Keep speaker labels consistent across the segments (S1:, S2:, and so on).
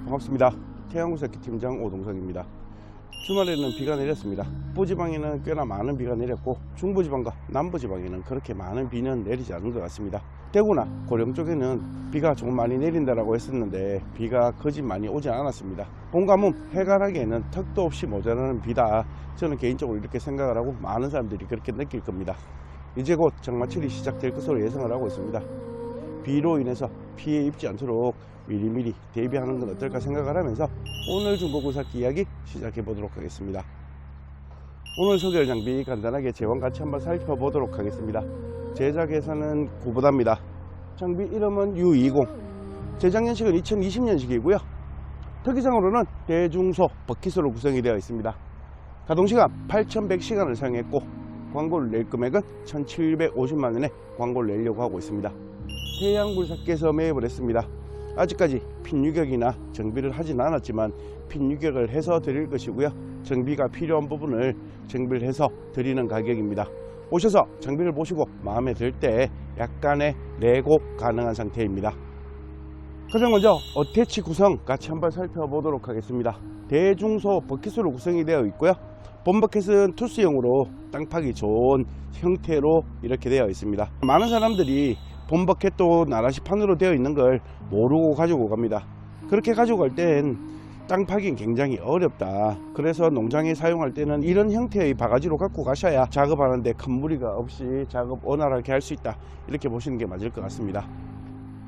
S1: 반갑습니다. 태양구석기 팀장 오동석입니다. 주말에는 비가 내렸습니다. 북부지방에는 꽤나 많은 비가 내렸고 중부지방과 남부지방에는 그렇게 많은 비는 내리지 않은 것 같습니다. 대구나 고령 쪽에는 비가 조금 많이 내린다라고 했었는데 비가 거짓 많이 오지 않았습니다. 봄 가뭄 해갈하기에는 턱도 없이 모자라는 비다. 저는 개인적으로 이렇게 생각을 하고 많은 사람들이 그렇게 느낄 겁니다. 이제 곧 장마철이 시작될 것으로 예상을 하고 있습니다. 비로 인해서 피해 입지 않도록 미리미리 대비하는 건 어떨까 생각을 하면서 오늘 중고구사기 이야기 시작해 보도록 하겠습니다. 오늘 소개할 장비 간단하게 제원 같이 한번 살펴보도록 하겠습니다. 제작회사는 구보다입니다. 장비 이름은 U20, 제작 년식은 2020년식이고요 특이사항으로는 대중소 버킷으로 구성이 되어 있습니다. 가동시간 8100시간을 사용했고 광고를 낼 금액은 1750만원에 광고를 내려고 하고 있습니다. 태양굴삭기에서 매입을 했습니다. 아직까지 핀 유격이나 정비를 하진 않았지만 핀 유격을 해서 드릴 것이고요 정비가 필요한 부분을 정비를 해서 드리는 가격입니다. 오셔서 장비를 보시고 마음에 들 때 약간의 내고 가능한 상태입니다. 가장 먼저 어태치 구성 같이 한번 살펴보도록 하겠습니다. 대중소 버킷으로 구성이 되어 있고요 본버킷은 투스형으로 땅 파기 좋은 형태로 이렇게 되어 있습니다. 많은 사람들이 본버킷도 나라시판으로 되어 있는 걸 모르고 가지고 갑니다. 그렇게 가지고 갈 땐 땅 파기는 굉장히 어렵다. 그래서 농장에 사용할 때는 이런 형태의 바가지로 갖고 가셔야 작업하는데 큰 무리가 없이 작업 원활하게 할 수 있다. 이렇게 보시는 게 맞을 것 같습니다.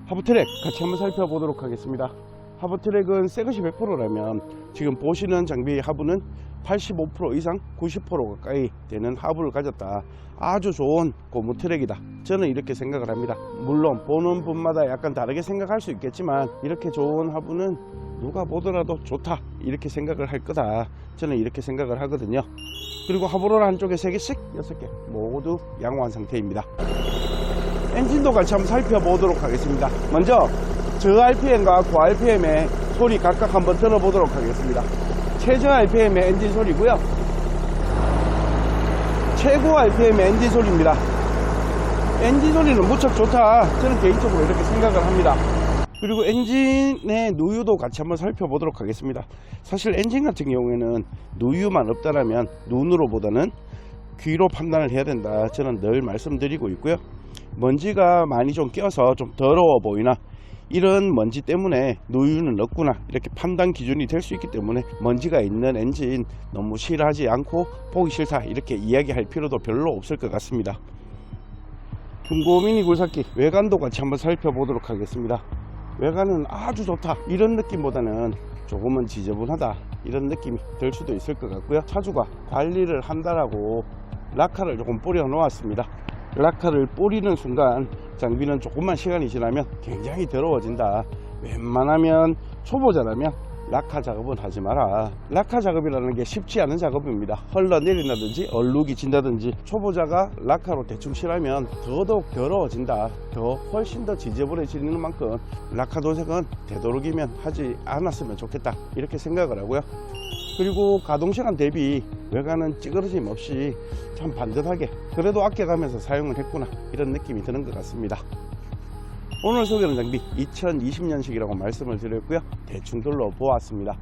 S1: 하부트랙 같이 한번 살펴보도록 하겠습니다. 하부트랙은 새것이 100%라면 지금 보시는 장비의 하부는 85% 이상 90% 가까이 되는 하부를 가졌다. 아주 좋은 고무 트랙이다. 저는 이렇게 생각을 합니다. 물론 보는 분마다 약간 다르게 생각할 수 있겠지만 이렇게 좋은 하부는 누가 보더라도 좋다 이렇게 생각을 할 거다. 저는 이렇게 생각을 하거든요. 그리고 하부롤 한쪽에 3개씩 6개 모두 양호한 상태입니다. 엔진도 같이 한번 살펴보도록 하겠습니다. 먼저 저 RPM과 고 RPM의 소리 각각 한번 들어보도록 하겠습니다. 최저 RPM의 엔진 소리고요 최고 RPM의 엔진 소리입니다. 엔진 소리는 무척 좋다. 저는 개인적으로 이렇게 생각을 합니다. 그리고 엔진의 누유도 같이 한번 살펴보도록 하겠습니다. 사실 엔진 같은 경우에는 누유만 없다라면 눈으로 보다는 귀로 판단을 해야 된다. 저는 늘 말씀드리고 있고요 먼지가 많이 좀 껴서 좀 더러워 보이나 이런 먼지 때문에 누유는 없구나 이렇게 판단 기준이 될 수 있기 때문에 먼지가 있는 엔진 너무 싫어하지 않고 보기 싫다 이렇게 이야기할 필요도 별로 없을 것 같습니다. 중고 미니 굴삭기 외관도 같이 한번 살펴보도록 하겠습니다. 외관은 아주 좋다 이런 느낌보다는 조금은 지저분하다 이런 느낌이 들 수도 있을 것 같고요 차주가 관리를 한다라고 락카를 조금 뿌려 놓았습니다. 락카를 뿌리는 순간 장비는 조금만 시간이 지나면 굉장히 더러워진다. 웬만하면 초보자라면 락카 작업은 하지 마라. 락카 작업이라는 게 쉽지 않은 작업입니다. 흘러내린다든지 얼룩이 진다든지 초보자가 락카로 대충 칠하면 더더욱 더러워진다. 훨씬 더 지저분해지는 만큼 락카 도색은 되도록이면 하지 않았으면 좋겠다 이렇게 생각을 하고요. 그리고 가동시간 대비 외관은 찌그러짐 없이 참 반듯하게 그래도 아껴가면서 사용을 했구나 이런 느낌이 드는 것 같습니다. 오늘 소개하는 장비 2020년식이라고 말씀을 드렸고요 대충 둘러보았습니다.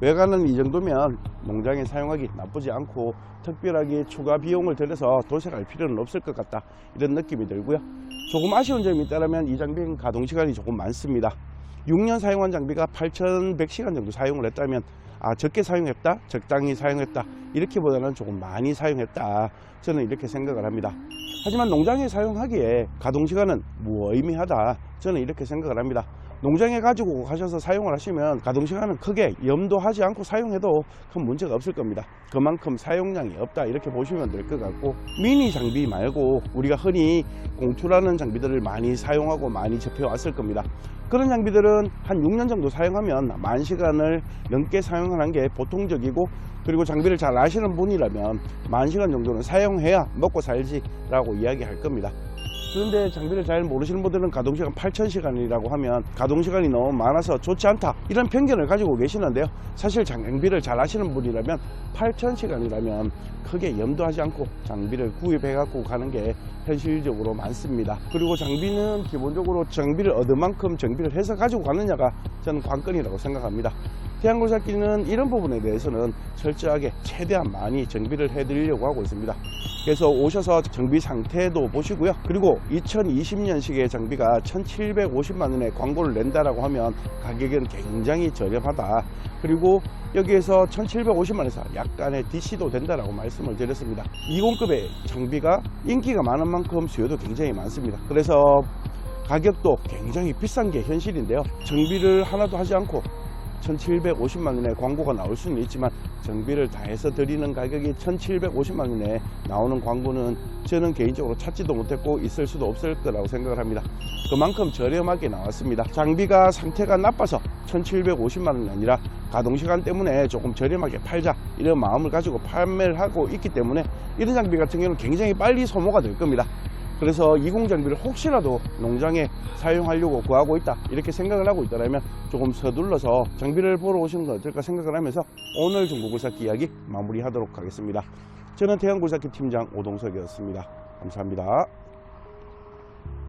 S1: 외관은 이 정도면 농장에 사용하기 나쁘지 않고 특별하게 추가 비용을 들여서 도색할 필요는 없을 것 같다 이런 느낌이 들고요. 조금 아쉬운 점이 있다면 이 장비는 가동시간이 조금 많습니다. 6년 사용한 장비가 8100시간 정도 사용을 했다면 적게 사용했다 적당히 사용했다 이렇게보다는 조금 많이 사용했다 저는 이렇게 생각을 합니다. 하지만 농장에 사용하기에 가동시간은 무의미하다 저는 이렇게 생각을 합니다. 농장에 가지고 가셔서 사용을 하시면 가동시간은 크게 염도하지 않고 사용해도 큰 문제가 없을 겁니다. 그만큼 사용량이 없다 이렇게 보시면 될 것 같고 미니 장비 말고 우리가 흔히 공투라는 장비들을 많이 사용하고 많이 접해 왔을 겁니다. 그런 장비들은 한 6년 정도 사용하면 10,000시간을 넘게 사용하는 게 보통적이고 그리고 장비를 잘 아시는 분이라면 10,000시간 정도는 사용해야 먹고 살지 라고 이야기할 겁니다. 그런데 장비를 잘 모르시는 분들은 가동시간 8,000시간이라고 하면 가동시간이 너무 많아서 좋지 않다, 이런 편견을 가지고 계시는데요. 사실 장비를 잘 아시는 분이라면 8,000시간이라면 크게 염두하지 않고 장비를 구입해 갖고 가는 게 현실적으로 많습니다. 그리고 장비는 기본적으로 장비를 얻을 만큼 정비를 해서 가지고 가느냐가 저는 관건이라고 생각합니다. 태양굴삭기는 이런 부분에 대해서는 철저하게 최대한 많이 정비를 해드리려고 하고 있습니다. 그래서 오셔서 정비 상태도 보시고요. 그리고 2020년식의 장비가 1,750만원에 광고를 낸다라고 하면 가격은 굉장히 저렴하다. 그리고 여기에서 1,750만원에서 약간의 DC도 된다라고 말씀을 드렸습니다. 20급의 장비가 인기가 많은 만큼 수요도 굉장히 많습니다. 그래서 가격도 굉장히 비싼 게 현실인데요. 정비를 하나도 하지 않고 1,750만원에 광고가 나올 수는 있지만 정비를 다 해서 드리는 가격이 1,750만원에 나오는 광고는 저는 개인적으로 찾지도 못했고 있을 수도 없을 거라고 생각을 합니다. 그만큼 저렴하게 나왔습니다. 장비가 상태가 나빠서 1,750만원이 아니라 가동시간 때문에 조금 저렴하게 팔자, 이런 마음을 가지고 판매를 하고 있기 때문에 이런 장비 같은 경우는 굉장히 빨리 소모가 될 겁니다. 그래서 20 장비를 혹시라도 농장에 사용하려고 구하고 있다, 이렇게 생각을 하고 있다면 조금 서둘러서 장비를 보러 오시는 건 어떨까 생각을 하면서 오늘 중고굴삭기 이야기 마무리하도록 하겠습니다. 저는 태양굴삭기 팀장 오동석이었습니다. 감사합니다.